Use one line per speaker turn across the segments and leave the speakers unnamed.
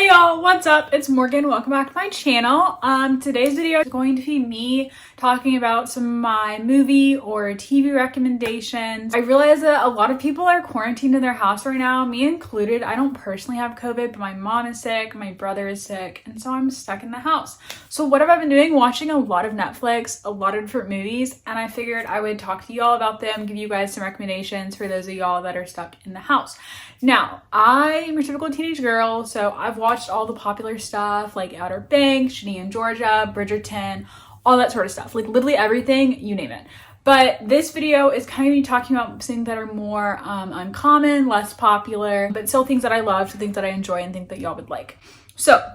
Hey y'all, what's up? It's Morgan. Welcome back to my channel. Today's video is going to be me talking about some of my movie or TV recommendations. I realize that a lot of people are quarantined in their house right now, me included. I don't personally have COVID, but my mom is sick, my brother is sick, and so I'm stuck in the house. So what have I been doing? Watching a lot of Netflix, a lot of different movies, and I figured I would talk to y'all about them, give you guys some recommendations for those of y'all that are stuck in the house. Now, I'm a typical teenage girl, so I've watched all the popular stuff like Outer Banks, Ginny and Georgia, Bridgerton, all that sort of stuff. Like literally everything, you name it. But this video is kind of me talking about things that are more uncommon, less popular, but still things that I love, so things that I enjoy and think that y'all would like. So,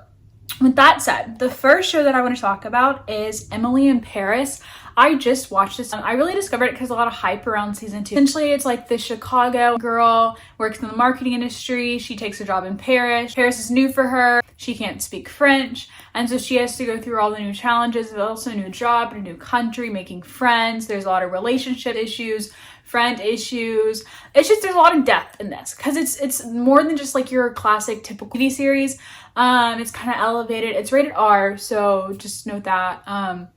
with that said, the first show that I want to talk about is Emily in Paris. I just watched this. I really discovered it because a lot of hype around season 2. Essentially, it's like this Chicago girl works in the marketing industry. She takes a job in Paris. Paris is new for her. She can't speak French. And so she has to go through all the new challenges, but also a new job, a new country, making friends. There's a lot of relationship issues, friend issues. It's just, there's a lot of depth in this because it's more than just like your classic typical TV series. It's kind of elevated. It's rated R, so just note that.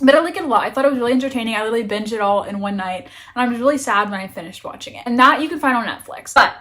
But I like it a lot. I thought it was really entertaining. I literally binged it all in one night, and I was really sad when I finished watching it. And that you can find on Netflix. But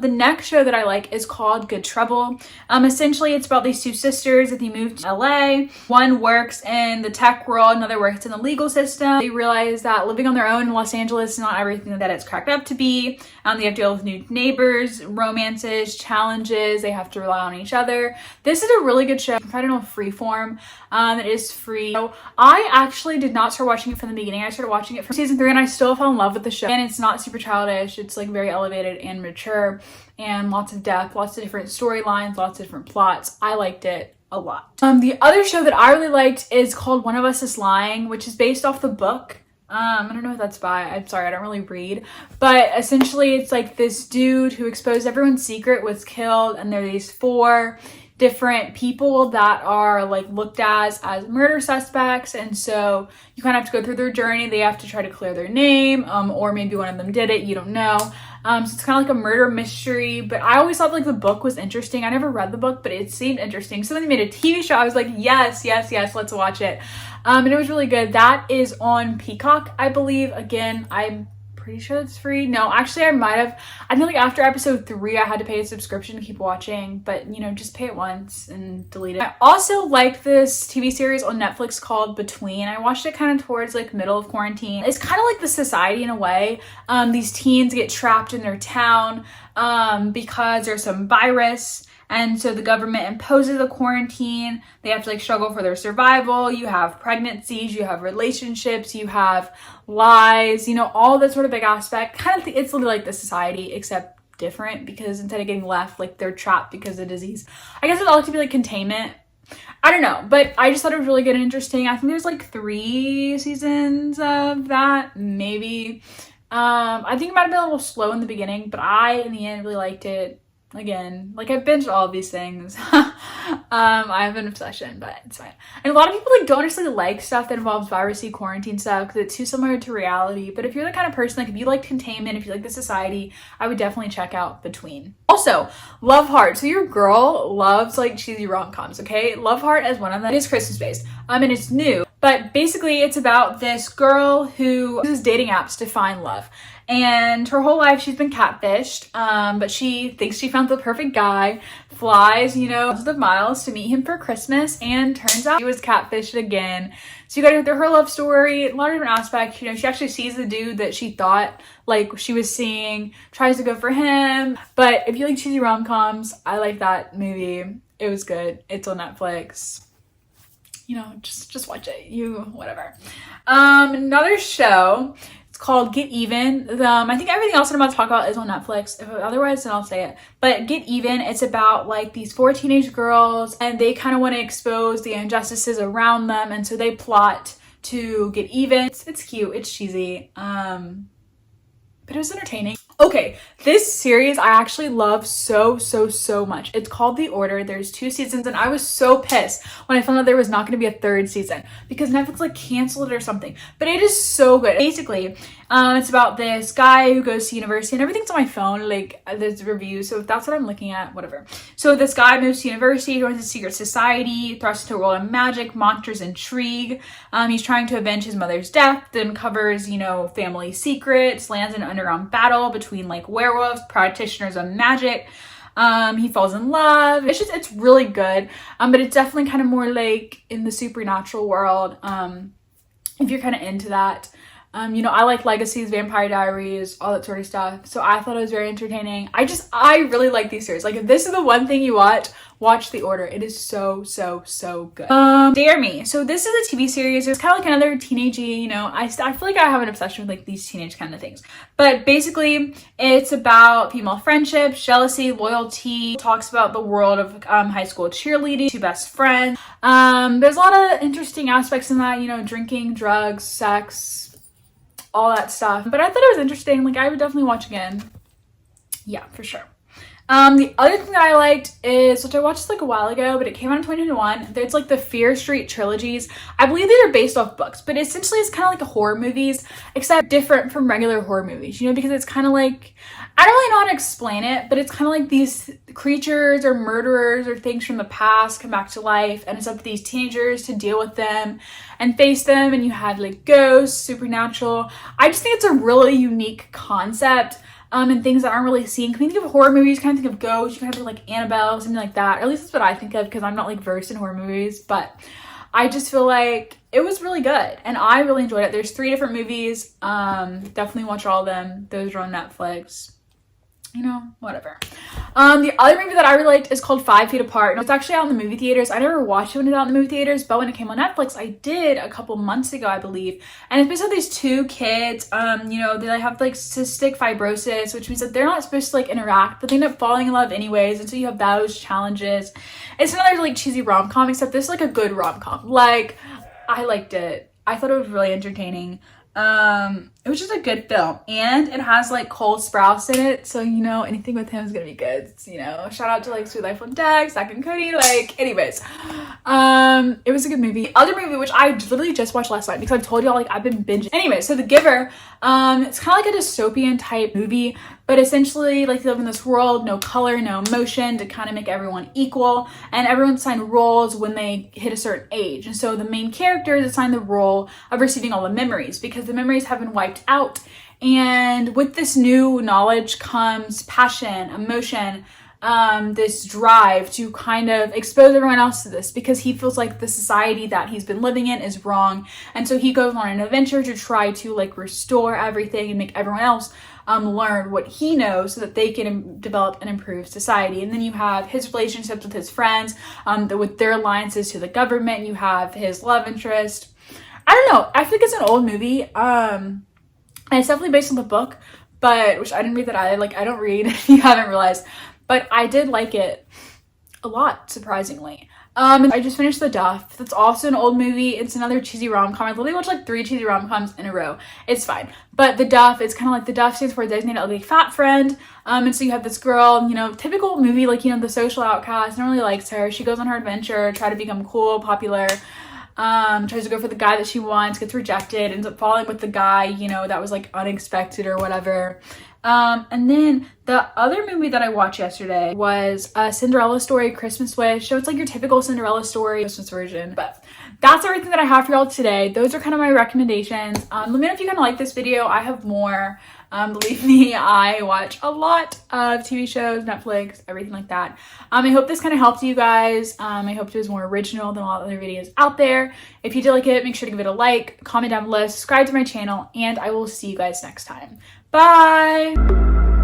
the next show that I like is called Good Trouble. Essentially, it's about these two sisters that they moved to LA. One works in the tech world, another works in the legal system. They realize that living on their own in Los Angeles is not everything that it's cracked up to be. They have to deal with new neighbors, romances, challenges. They have to rely on each other. This is a really good show. I don't know, Freeform. It is free. So I actually did not start watching it from the beginning. I started watching it from season 3 and I still fell in love with the show. And it's not super childish. It's like very elevated and mature and lots of depth, lots of different storylines, lots of different plots. I liked it a lot. The other show that I really liked is called One of Us is Lying, which is based off the book. I don't know what that's by. I'm sorry, I don't really read. But essentially it's like this dude who exposed everyone's secret was killed, and there are these 4 different people that are like looked as murder suspects, and so you kind of have to go through their journey. They have to try to clear their name, or maybe one of them did it, you don't know. So it's kind of like a murder mystery, but I always thought like the book was interesting. I never read the book, but it seemed interesting. So when they made a TV show, I was like, yes, let's watch it. And it was really good. That is on Peacock, I believe. Again, I'm pretty sure it's free. No, actually I think like after episode 3 I had to pay a subscription to keep watching, but you know, just pay it once and delete it. I also like this TV series on Netflix called Between. I watched it kind of towards like middle of quarantine. It's kind of like The Society in a way. These teens get trapped in their town because there's some virus. And so the government imposes a quarantine. They have to like struggle for their survival. You have pregnancies, you have relationships, you have lies, you know, all that sort of big aspect. Kind of, it's literally like The Society, except different, because instead of getting left, like they're trapped because of disease. I guess it's all to be like containment. I don't know, but I just thought it was really good and interesting. I think there's like 3 seasons of that, maybe. I think it might have been a little slow in the beginning, but I, in the end, really liked it. Again, like I binged all of these things. I have an obsession, but it's fine. And a lot of people like don't necessarily like stuff that involves virusy quarantine stuff because it's too similar to reality. But if you're the kind of person, like if you like containment, if you like The Society, I would definitely check out Between. Also, Love Heart. So your girl loves like cheesy rom-coms, okay? Love Heart is one of them. It is Christmas based. And it's new. But basically it's about this girl who uses dating apps to find love. And her whole life she's been catfished, but she thinks she found the perfect guy, flies, you know, hundreds of miles to meet him for Christmas, and turns out she was catfished again. So you gotta go through her love story, a lot of different aspects. You know, she actually sees the dude that she thought like she was seeing, tries to go for him. But if you like cheesy rom-coms, I like that movie. It was good. It's on Netflix. You know, just watch it. Whatever. Another show. It's called Get Even. I think everything else I'm about to talk about is on Netflix. Otherwise, then I'll say it. But Get Even, it's about like these 4 teenage girls, and they kind of want to expose the injustices around them, and so they plot to get even. It's cute. It's cheesy. But it was entertaining. Okay, this series I actually love so much. It's called The Order. There's 2 seasons, and I was so pissed when I found out there was not going to be a 3rd season because Netflix like canceled it or something. But it is so good. Basically, It's about this guy who goes to university, and everything's on my phone, like there's reviews, so if that's what I'm looking at, whatever. So this guy moves to university, joins a secret society, thrust into a world of magic, monsters, intrigue. He's trying to avenge his mother's death, then covers, you know, family secrets, lands in an underground battle between like werewolves, practitioners of magic. He falls in love. It's really good. But it's definitely kind of more like in the supernatural world. If you're kind of into that. You know, I like Legacies, Vampire Diaries, all that sort of stuff. So I thought it was very entertaining. I really like these series. Like if this is the one thing you watch The Order. It is so good. Dare Me. So this is a TV series. It's kind of like another teenagey, you know, I feel like I have an obsession with like these teenage kind of things. But basically it's about female friendships, jealousy, loyalty. It talks about the world of high school cheerleading, two best friends. There's a lot of interesting aspects in that, you know, drinking, drugs, sex, all that stuff. But I thought it was interesting. Like I would definitely watch again. Yeah, for sure. The other thing that I liked is, which I watched like a while ago, but it came out in 2021. It's like the Fear Street trilogies. I believe these are based off books, but essentially it's kind of like a horror movies, except different from regular horror movies, you know, because it's kind of like, I don't really know how to explain it, but it's kind of like these creatures or murderers or things from the past come back to life, and it's up to these teenagers to deal with them and face them, and you have like ghosts, supernatural. I just think it's a really unique concept. And things that aren't really seen. When you think of horror movies, you kind of think of ghosts, you kind of think like Annabelle, something like that. Or at least that's what I think of, because I'm not like versed in horror movies. But I just feel like it was really good, and I really enjoyed it. There's 3 different movies. Definitely watch all of them. Those are on Netflix. You know, whatever. The other movie that I really liked is called 5 Feet Apart. It's actually out in the movie theaters. I never watched it when it was out in the movie theaters, but when it came on Netflix, I did a couple months ago, I believe. And it's based on these 2 kids, you know, they have like cystic fibrosis, which means that they're not supposed to like interact, but they end up falling in love anyways. And so you have those challenges. It's another like cheesy rom-com, except this is like a good rom-com. Like, I liked it. I thought it was really entertaining. It was just a good film, and it has like Cole Sprouse in it, so you know anything with him is gonna be good. It's, you know, shout out to like Sweet Life on Deck, Zack and Cody, like anyways. It was a good movie. Other movie which I literally just watched last night because I told y'all like I've been binging. Anyway, so The Giver, it's kind of like a dystopian type movie, but essentially like they live in this world, no color, no emotion, to kind of make everyone equal, and everyone's assigned roles when they hit a certain age. And so the main character is assigned the role of receiving all the memories, because the memories have been wiped out. And with this new knowledge comes passion, emotion, this drive to kind of expose everyone else to this, because he feels like the society that he's been living in is wrong. And so he goes on an adventure to try to like restore everything and make everyone else learn what he knows, so that they can develop and improve society. And then you have his relationships with his friends, with their alliances to the government. You have his love interest. I don't know. I think it's an old movie. And it's definitely based on the book, but which I didn't read that either. Like I don't read, if you haven't realized, but I did like it a lot, surprisingly. I just finished The Duff. That's also an old movie. It's another cheesy rom-com. I literally watched like 3 cheesy rom-coms in a row. It's fine. But The Duff, it's kind of like, the Duff stands for Designated Ugly Fat Friend. And so you have this girl, you know, typical movie, like, you know, the social outcast, no one really likes her. She goes on her adventure, try to become cool, popular. Tries to go for the guy that she wants, gets rejected, ends up falling with the guy, you know, that was like unexpected or whatever. And then the other movie that I watched yesterday was a Cinderella Story, Christmas Wish. So it's like your typical Cinderella story, Christmas version. But that's everything that I have for y'all today. Those are kind of my recommendations. Let me know if you kind of like this video. I have more. Believe me, I watch a lot of TV shows, Netflix, everything like that. I hope this kind of helped you guys. I hope it was more original than a lot of other videos out there. If you did like it, make sure to give it a like, comment down below, subscribe to my channel, and I will see you guys next time. Bye!